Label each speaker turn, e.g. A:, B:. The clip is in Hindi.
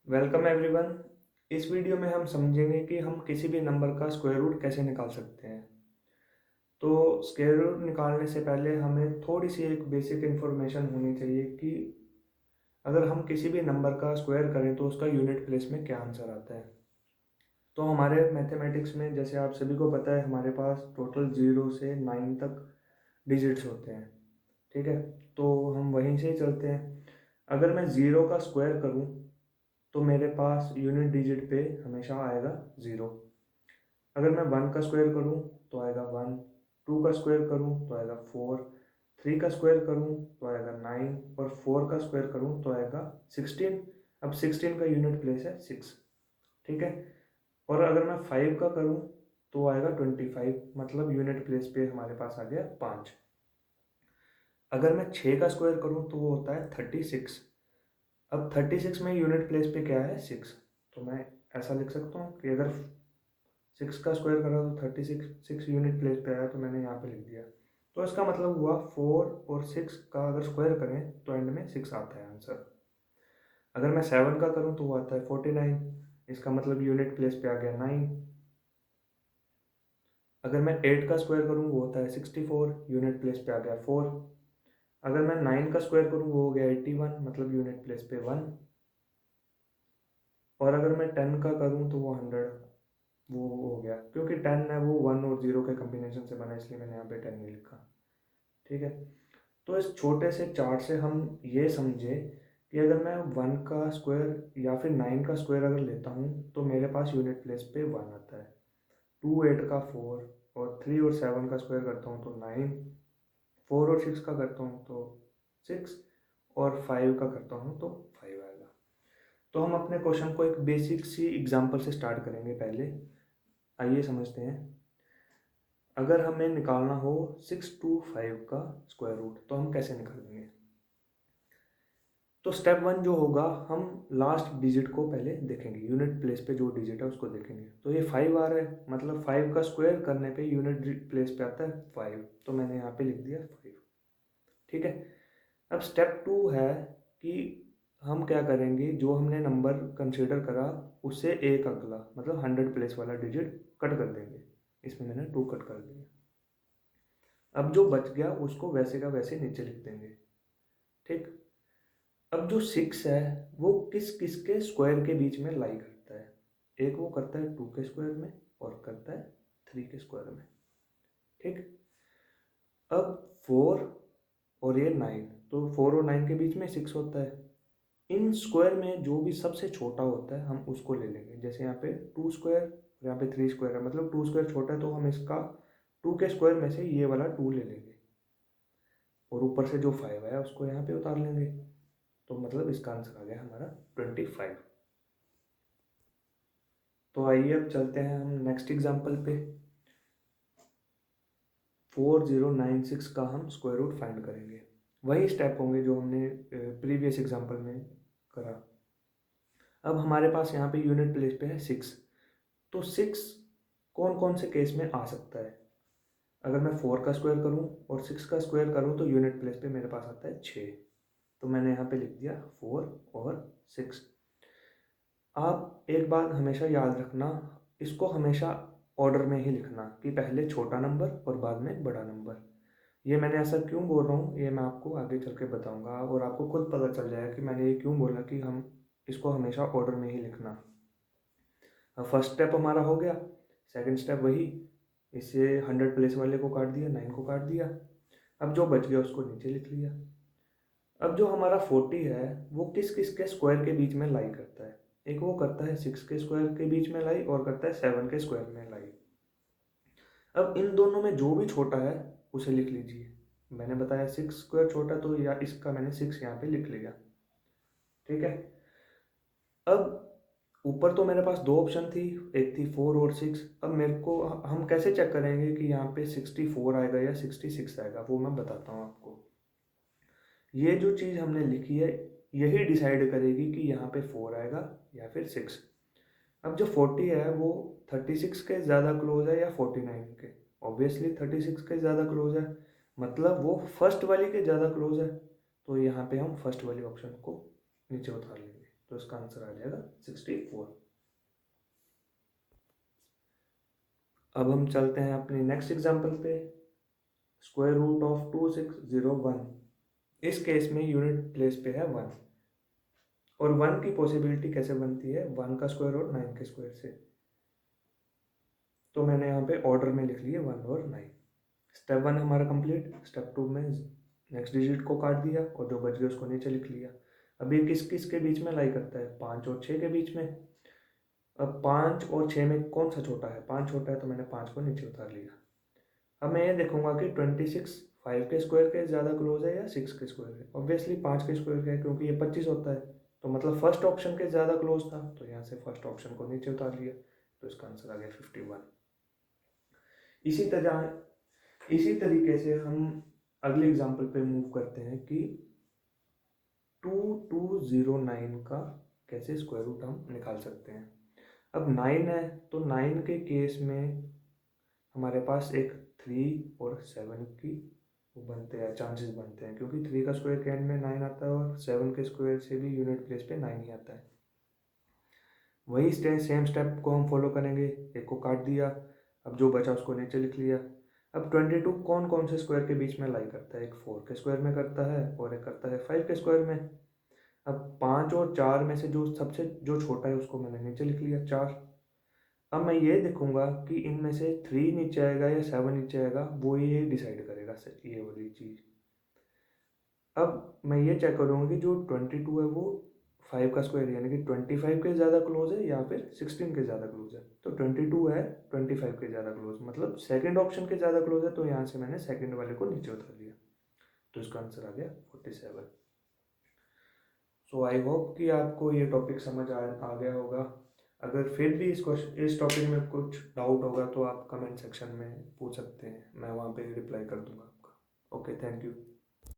A: Welcome everyone. इस वीडियो में हम समझेंगे कि हम किसी भी नंबर का स्क्वायर रूट कैसे निकाल सकते हैं। तो स्क्वायर रूट निकालने से पहले हमें थोड़ी सी एक बेसिक इन्फॉर्मेशन होनी चाहिए कि अगर हम किसी भी नंबर का स्क्वायर करें तो उसका यूनिट प्लेस में क्या आंसर आता है। तो हमारे मैथमेटिक्स में जैसे आप सभी को पता है हमारे पास टोटल 0 से 9 तक डिजिट्स होते हैं। ठीक है, तो हम वहीं से ही चलते हैं। अगर मैं ज़ीरो का स्क्वायर करूं तो मेरे पास यूनिट डिजिट पे हमेशा आएगा ज़ीरो। अगर मैं वन का स्क्वायर करूँ तो आएगा वन, टू का स्क्वायर करूँ तो आएगा फोर, थ्री का स्क्वायर करूँ तो आएगा नाइन और फोर का स्क्वायर करूँ तो आएगा 16। अब 16 का यूनिट प्लेस है सिक्स। ठीक है, और अगर मैं फाइव का करूँ तो आएगा 25, मतलब यूनिट प्लेस पे हमारे पास आ गया पाँच। अगर मैं छः का स्क्वायर करूँ तो वो होता है 36। अब 36 में यूनिट प्लेस पे क्या है सिक्स, तो मैं ऐसा लिख सकता हूँ कि अगर सिक्स का स्क्वायर करा तो 36 सिक्स यूनिट प्लेस पे आया, तो मैंने यहाँ पे लिख दिया। तो इसका मतलब हुआ फोर और सिक्स का अगर स्क्वायर करें तो एंड में सिक्स आता है आंसर। अगर मैं सेवन का करूँ तो वो आता है 49, इसका मतलब यूनिट प्लेस पे आ गया नाइन। अगर मैं एट का स्क्वायर करूँ वो होता है 64, यूनिट प्लेस पे आ गया फोर। अगर मैं नाइन का स्क्वायर करूँ वो हो गया 81, मतलब यूनिट प्लेस पे वन। और अगर मैं टेन का करूँ तो वो 100, वो हो गया, क्योंकि टेन है वो वन और जीरो के कम्बिनेशन से बना, इसलिए मैंने यहाँ पे टेन नहीं लिखा। ठीक है, तो इस छोटे से चार्ट से हम ये समझे कि अगर मैं वन का स्क्वायर या फिर नाइन का स्क्वायर अगर लेता हूँ तो मेरे पास यूनिट प्लेस पे वन आता है। टू एट का फोर, और थ्री और सेवन का स्क्वायर करता हूँ तो नाइन, फोर और सिक्स का करता हूँ तो सिक्स, और फाइव का करता हूँ तो फाइव आएगा। तो हम अपने क्वेश्चन को एक बेसिक सी एग्जांपल से स्टार्ट करेंगे। पहले आइए समझते हैं। अगर हमें निकालना हो 625 का स्क्वायर रूट तो हम कैसे निकालेंगे। तो स्टेप वन जो होगा, हम लास्ट डिजिट को पहले देखेंगे, यूनिट प्लेस पे जो डिजिट है उसको देखेंगे। तो ये फाइव आ रहा है, मतलब फाइव का स्क्वायर करने पे यूनिट प्लेस पे आता है फाइव, तो मैंने यहाँ पे लिख दिया फाइव। ठीक है, अब स्टेप टू है कि हम क्या करेंगे, जो हमने नंबर कंसिडर करा उससे एक अगला, मतलब 100 प्लेस वाला डिजिट कट कर देंगे। इसमें मैंने टू कट कर दिया। अब जो बच गया उसको वैसे का वैसे नीचे लिख देंगे। ठीक, अब जो सिक्स है वो किस किस के स्क्वायर के बीच में लाई करता है। एक वो करता है टू के स्क्वायर में और करता है थ्री के स्क्वायर में। ठीक, अब फोर और ये नाइन, तो फोर और नाइन के बीच में सिक्स होता है। इन स्क्वायर में जो भी सबसे छोटा होता है हम उसको ले लेंगे। जैसे यहाँ पे टू स्क्वायर, यहाँ पे थ्री स्क्वायर है, मतलब टू स्क्वायर छोटा है तो हम इसका टू के स्क्वायर में से ये वाला टू ले लेंगे, और ऊपर से जो फाइव है उसको यहाँ पे उतार लेंगे। तो मतलब इसका आंसर आ गया हमारा 25। तो आइए अब चलते हैं हम नेक्स्ट एग्जांपल पे। 4096 का हम स्क्वायर रूट फाइंड करेंगे। वही स्टेप होंगे जो हमने प्रीवियस एग्जांपल में करा। अब हमारे पास यहाँ पे यूनिट प्लेस पे है सिक्स। तो सिक्स कौन कौन से केस में आ सकता है। अगर मैं फोर का स्क्वायर करूँ और सिक्स का स्क्वायर करूँ तो यूनिट प्लेस पे मेरे पास आता है छः। तो मैंने यहाँ पे लिख दिया फोर और सिक्स। आप एक बात हमेशा याद रखना, इसको हमेशा ऑर्डर में ही लिखना कि पहले छोटा नंबर और बाद में बड़ा नंबर। ये मैंने ऐसा क्यों बोल रहा हूँ ये मैं आपको आगे चल के बताऊँगा, और आपको खुद पता चल जाएगा कि मैंने ये क्यों बोला कि हम इसको हमेशा ऑर्डर में ही लिखना। अब फर्स्ट स्टेप हमारा हो गया, सेकंड स्टेप वही, इसे 100 प्लेस वाले को काट दिया, 9 को काट दिया। अब जो बच गया उसको नीचे लिख लिया। अब जो हमारा 40 है वो किस किस के स्क्वायर के बीच में लाई करता है। एक वो करता है सिक्स के स्क्वायर के बीच में लाई और करता है सेवन के स्क्वायर में लाई। अब इन दोनों में जो भी छोटा है उसे लिख लीजिए। मैंने बताया सिक्स स्क्वायर छोटा, तो या इसका मैंने सिक्स यहाँ पे लिख लिया। ठीक है, अब ऊपर तो मेरे पास दो ऑप्शन थी, एक थी फोर और सिक्स। अब मेरे को हम कैसे चेक करेंगे कि यहाँ पे 64 आएगा या 66 आएगा, वो मैं बताता हूँ आपको। ये जो चीज़ हमने लिखी है यही डिसाइड करेगी कि यहाँ पे फोर आएगा या फिर सिक्स। अब जो 40 है वो 36 के ज़्यादा क्लोज है या 49 के। ऑब्वियसली 36 के ज़्यादा क्लोज है, मतलब वो फर्स्ट वाली के ज़्यादा क्लोज है। तो यहाँ पे हम फर्स्ट वाली ऑप्शन को नीचे उतार लेंगे। तो इसका आंसर आ जाएगा 64। अब हम चलते हैं अपनी नेक्स्ट एग्जांपल पे। स्क्वायर रूट ऑफ 2601, इस केस में यूनिट प्लेस पे है 1, और 1 की पॉसिबिलिटी कैसे बनती है, 1 का स्क्वायर और 9 के स्क्वायर से। तो मैंने यहाँ पे ऑर्डर में लिख लिया 1 और 9। स्टेप 1 हमारा कंप्लीट। स्टेप 2 में नेक्स्ट डिजिट को काट दिया और जो बच गया उसको नीचे लिख लिया। अब ये किस किस के बीच में लाई करता है, 5 और 6 के बीच में। अब 5 और 6 में कौन सा छोटा है, 5 छोटा है, तो मैंने 5 को नीचे उतार लिया। अब मैं ये देखूंगा कि 26 5 के स्क्वायर के ज़्यादा क्लोज है या 6 के स्क्वायर के। ऑब्वियसली 5 के स्क्वायर का है, क्योंकि ये 25 होता है, तो मतलब फर्स्ट ऑप्शन के ज़्यादा क्लोज था, तो यहाँ से फर्स्ट ऑप्शन को नीचे उतार लिया, तो इसका आंसर आ गया 51। इसी तरीके से हम अगले एग्जाम्पल पे मूव करते हैं कि 2209 का कैसे स्क्वायर रूट हम निकाल सकते हैं। अब 9 है, तो 9 के केस में हमारे पास एक 3 और 7 की वो बनते हैं, चांसेस बनते हैं, क्योंकि 3 का स्क्वायर के एंड में 9 आता है और 7 के स्क्वायर से भी यूनिट प्लेस पे 9 ही आता है। वही सेम स्टेप को हम फॉलो करेंगे। एक को काट दिया, अब जो बचा उसको नीचे लिख लिया। अब 22 कौन कौन से स्क्वायर के बीच में लाई करता है, एक 4 के स्क्वायर में करता है और एक करता है 5 के स्क्वायर में। अब 5 और 4 में से जो सबसे जो छोटा है उसको मैंने नीचे लिख लिया 4। अब मैं ये देखूंगा कि इनमें से 3 नीचे आएगा या 7 नीचे आएगा, वो ये डिसाइड करेगा ये वाली चीज़। अब मैं ये चेक करूँगा कि जो 22 है वो 5 का स्क्वायर यानी कि 25 के ज़्यादा क्लोज है या फिर 16 के ज़्यादा क्लोज है। तो 22 है 25 के ज़्यादा क्लोज, मतलब सेकंड ऑप्शन के ज़्यादा क्लोज है, तो यहाँ से मैंने सेकंड वाले को नीचे उतार दिया, तो इसका आंसर आ गया 47। सो आई होप कि आपको ये टॉपिक समझ आ गया होगा। अगर फिर भी इस टॉपिक में कुछ डाउट होगा तो आप कमेंट सेक्शन में पूछ सकते हैं, मैं वहाँ पे रिप्लाई कर दूंगा आपका। Okay, thank you.